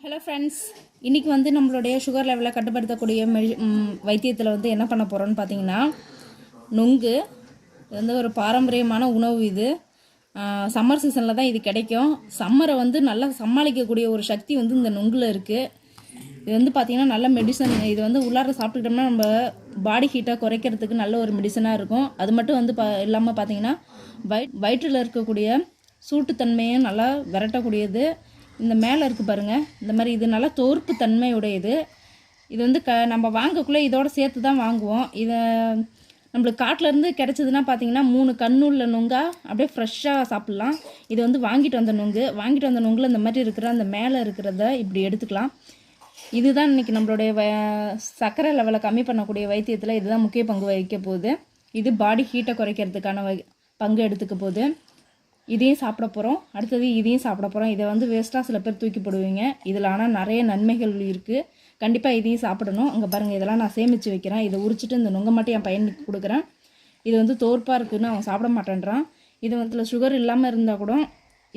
Hello friends, இன்றைக்கி வந்து நம்மளுடைய சுகர் லெவலை கட்டுப்படுத்தக்கூடிய வைத்தியத்தில் வந்து என்ன பண்ண போகிறோன்னு பார்த்தீங்கன்னா, நொங்கு. இது வந்து ஒரு பாரம்பரியமான உணவு. இது சம்மர் சீசனில் தான் இது கிடைக்கும். சம்மரை வந்து நல்லா சமாளிக்கக்கூடிய ஒரு சக்தி வந்து இந்த நொங்கில் இருக்குது. இது வந்து பார்த்திங்கன்னா நல்ல மெடிசன். இது வந்து உள்ளார சாப்பிட்டுக்கிட்டோம்னா நம்ம பாடி ஹீட்டை குறைக்கிறதுக்கு நல்ல ஒரு மெடிசனாக இருக்கும். அது மட்டும் வந்து இல்லாமல் பார்த்திங்கன்னா வயிற்றில் இருக்கக்கூடிய சூட்டுத்தன்மையும் நல்லா விரட்டக்கூடியது. இந்த மேலே இருக்குது பாருங்கள், இந்த மாதிரி இது நல்லா தோற்பு தன்மையுடையது. இது வந்து நம்ம வாங்கக்குள்ளே இதோட சேர்த்து தான் வாங்குவோம். இதை நம்மளுக்கு காட்டிலேருந்து கிடச்சிதுன்னா பார்த்திங்கன்னா 3 கண்ணுள்ள நொங்கா அப்படியே ஃப்ரெஷ்ஷாக சாப்பிட்லாம். இது வந்து வாங்கிட்டு வந்த நொங்கில் இந்த மாதிரி இருக்கிற அந்த மேலே இருக்கிறத இப்படி எடுத்துக்கலாம். இதுதான் இன்றைக்கி நம்மளுடைய சர்க்கரை லெவலை கம்மி பண்ணக்கூடிய வைத்தியத்தில் இதுதான் முக்கிய பங்கு வகிக்க போகுது. இது பாடி ஹீட்டை குறைக்கிறதுக்கான பங்கு எடுத்துக்க போகுது. இதையும் சாப்பிட போகிறோம். அடுத்தது இதையும் சாப்பிட போகிறோம். இதை வந்து வேஸ்ட்டாக சில பேர் தூக்கி போடுவீங்க. இதில் ஆனால் நிறைய நன்மைகள் இருக்குது. கண்டிப்பாக இதையும் சாப்பிடணும். அங்கே பாருங்கள், இதெல்லாம் நான் சேமித்து வைக்கிறேன். இதை உரிச்சிட்டு இந்த நொங்க மட்டும் என் பையனுக்கு கொடுக்குறேன். இது வந்து தோற்பாக இருக்குதுன்னு அவன் சாப்பிட மாட்டேன்றான். இது வந்து சுகர் இல்லாமல் இருந்தால் கூட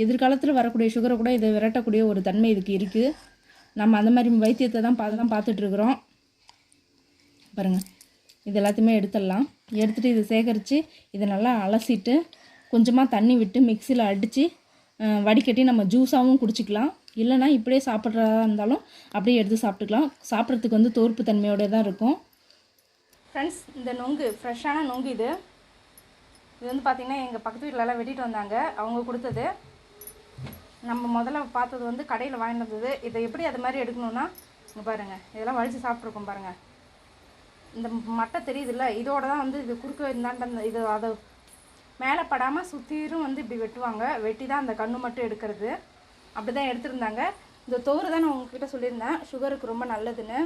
எதிர்காலத்தில் வரக்கூடிய சுகரை கூட இதை விரட்டக்கூடிய ஒரு தன்மை இதுக்கு இருக்குது. நம்ம அந்த மாதிரி வைத்தியத்தை தான் பார்த்துட்ருக்குறோம். பாருங்கள், இது எல்லாத்தையுமே எடுத்துடலாம். எடுத்துகிட்டு இதை சேகரித்து இதை நல்லா அலசிட்டு கொஞ்சமாக தண்ணி விட்டு மிக்சியில் அடித்து வடிகட்டி நம்ம ஜூஸாகவும் குடிச்சிக்கலாம். இல்லைனா இப்படியே சாப்பிட்றதா இருந்தாலும் அப்படியே எடுத்து சாப்பிட்டுக்கலாம். சாப்பிட்றதுக்கு வந்து தோற்பு தன்மையோடு தான் இருக்கும். ஃப்ரெண்ட்ஸ், இந்த நொங்கு ஃப்ரெஷ்ஷான நொங்கு. இது வந்து பார்த்திங்கன்னா எங்கள் பக்கத்து வீட்டிலலாம் வெட்டிட்டு வந்தாங்க, அவங்க கொடுத்தது. நம்ம முதல்ல பார்த்தது வந்து கடையில் வாங்கிட்டு வந்தது. இதை எப்படி அது மாதிரி எடுக்கணுன்னா, இங்கே பாருங்கள், இதெல்லாம் வலித்து சாப்பிட்ருக்கோம் பாருங்கள். இந்த மட்டை தெரியுதுல்ல, இதோட தான் வந்து இது குறுக்க இருந்தாண்ட இது அதை மேலே படாமல் சுற்றிரும் வந்து இப்படி வெட்டுவாங்க. வெட்டி தான் அந்த கண்ணு மட்டும் எடுக்கிறது. அப்படி தான் எடுத்துருந்தாங்க. இந்த தோறு தான் நான் உங்ககிட்ட சொல்லியிருந்தேன் சுகருக்கு ரொம்ப நல்லதுன்னு.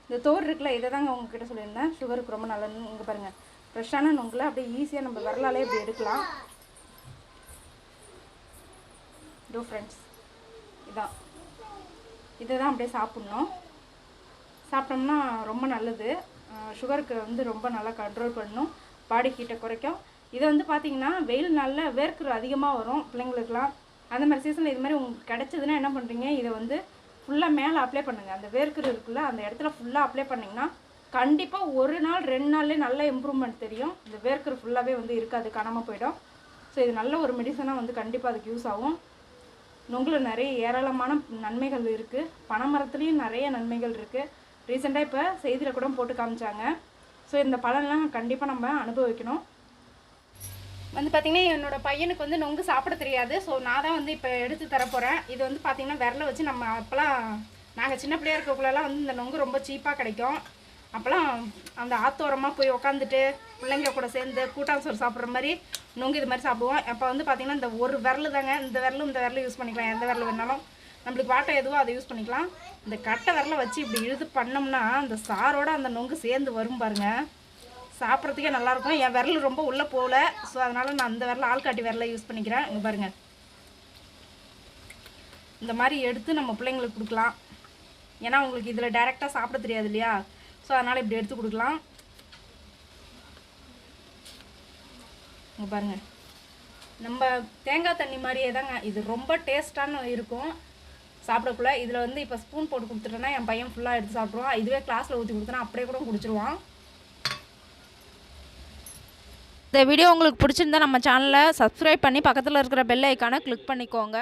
இந்த தோறு இருக்குல்ல, இதை தாங்க உங்ககிட்ட சொல்லியிருந்தேன் சுகருக்கு ரொம்ப நல்லதுன்னு. இங்கே பாருங்கள், ஃப்ரெஷ்ஷான நொங்கில் அப்படியே ஈஸியாக நம்ம விரலாலே இப்படி எடுக்கலாம். இதோ ஃப்ரெண்ட்ஸ், இதை தான் அப்படியே சாப்பிட்ணும். சாப்பிட்டோம்னா ரொம்ப நல்லது. சுகருக்கு வந்து ரொம்ப நல்லா கண்ட்ரோல் பண்ணணும், பாடி ஹீட்டை குறைக்கும். இதை வந்து பார்த்திங்கன்னா வெயில் நாளில் வேர்க்குரு அதிகமாக வரும் பிள்ளைங்களுக்குலாம். அந்த மாதிரி சீசனில் இது மாதிரி உங்களுக்கு கிடச்சிதுன்னா என்ன பண்ணுறீங்க, இதை வந்து ஃபுல்லாக மேலே அப்ளை பண்ணுங்கள். அந்த வேர்க்குரு இருக்குல்ல, அந்த இடத்துல ஃபுல்லாக அப்ளை பண்ணிங்கன்னா கண்டிப்பாக 1 நாள் 2 நாள்லேயே நல்ல இம்ப்ரூவ்மெண்ட் தெரியும். இந்த வேர்க்குரு ஃபுல்லாகவே வந்து இருக்காது, காணாமல் போயிடும். ஸோ இது நல்ல ஒரு மெடிசனாக வந்து கண்டிப்பாக அதுக்கு யூஸ் ஆகும். நொங்கில் நிறைய ஏராளமான நன்மைகள் இருக்குது. பனைமரத்துலேயும் நிறைய நன்மைகள் இருக்குது. ரீசெண்டாக இப்போ செய்தியில் கூட போட்டு காமிச்சாங்க. ஸோ இந்த பலன்லாம் கண்டிப்பாக நம்ம அனுபவிக்கணும். வந்து பார்த்திங்கன்னா என்னோடய பையனுக்கு வந்து நொங்கு சாப்பிட தெரியாது. ஸோ நான் தான் வந்து இப்போ எடுத்து தரப்போகிறேன். இது வந்து பார்த்திங்கன்னா விரலை வச்சு நம்ம அப்போலாம் நாங்கள் சின்ன பிள்ளையா இருக்கக்குள்ளெல்லாம் வந்து இந்த நொங்கு ரொம்ப சீப்பாக கிடைக்கும். அப்போலாம் அந்த ஆத்தோரமாக போய் உக்காந்துட்டு பிள்ளைங்க கூட சேர்ந்து கூட்டான் சோறு சாப்பிட்ற மாதிரி நொங்கு இது மாதிரி சாப்பிடுவோம். அப்போ வந்து பார்த்திங்கன்னா இந்த ஒரு விரல் தாங்க, இந்த விரலும் யூஸ் பண்ணிக்கலாம். எந்த விரல் வேணாலும் நம்மளுக்கு வாட்டை எதுவோ அதை யூஸ் பண்ணிக்கலாம். இந்த கட்டை விரலை வச்சு இப்படி இழுத்து பண்ணோம்னா அந்த சாரோட அந்த நொங்கு சேர்ந்து வரும் பாருங்கள். சாப்பிட்றதுக்கே நல்லாயிருக்கும். என் விரல் ரொம்ப உள்ளே போகல, ஸோ அதனால் நான் அந்த விரலை ஆள்காட்டி விரலை யூஸ் பண்ணிக்கிறேன். இங்கே பாருங்கள், இந்த மாதிரி எடுத்து நம்ம பிள்ளைங்களுக்கு கொடுக்கலாம். ஏன்னா உங்களுக்கு இதில் டைரெக்டாக சாப்பிட தெரியாது இல்லையா, ஸோ அதனால் இப்படி எடுத்து கொடுக்கலாம். இங்கே பாருங்கள், நம்ம தேங்காய் தண்ணி மாதிரியே தாங்க இது, ரொம்ப டேஸ்ட்டான இருக்கும் சாப்பிடக்குள்ள. இதில் வந்து இப்போ ஸ்பூன் போட்டு கொடுத்துட்டேன்னா என் பையன் ஃபுல்லாக எடுத்து சாப்பிடுவான். இதுவே கிளாஸில் ஊற்றி கொடுத்தனா அப்படியே கூட குடிச்சிருவான். இந்த வீடியோ உங்களுக்கு பிடிச்சிருந்தா நம்ம சேனலை சப்ஸ்கிரைப் பண்ணி பக்கத்தில் இருக்கிற பெல் ஐக்கானை கிளிக் பண்ணிக்கோங்க.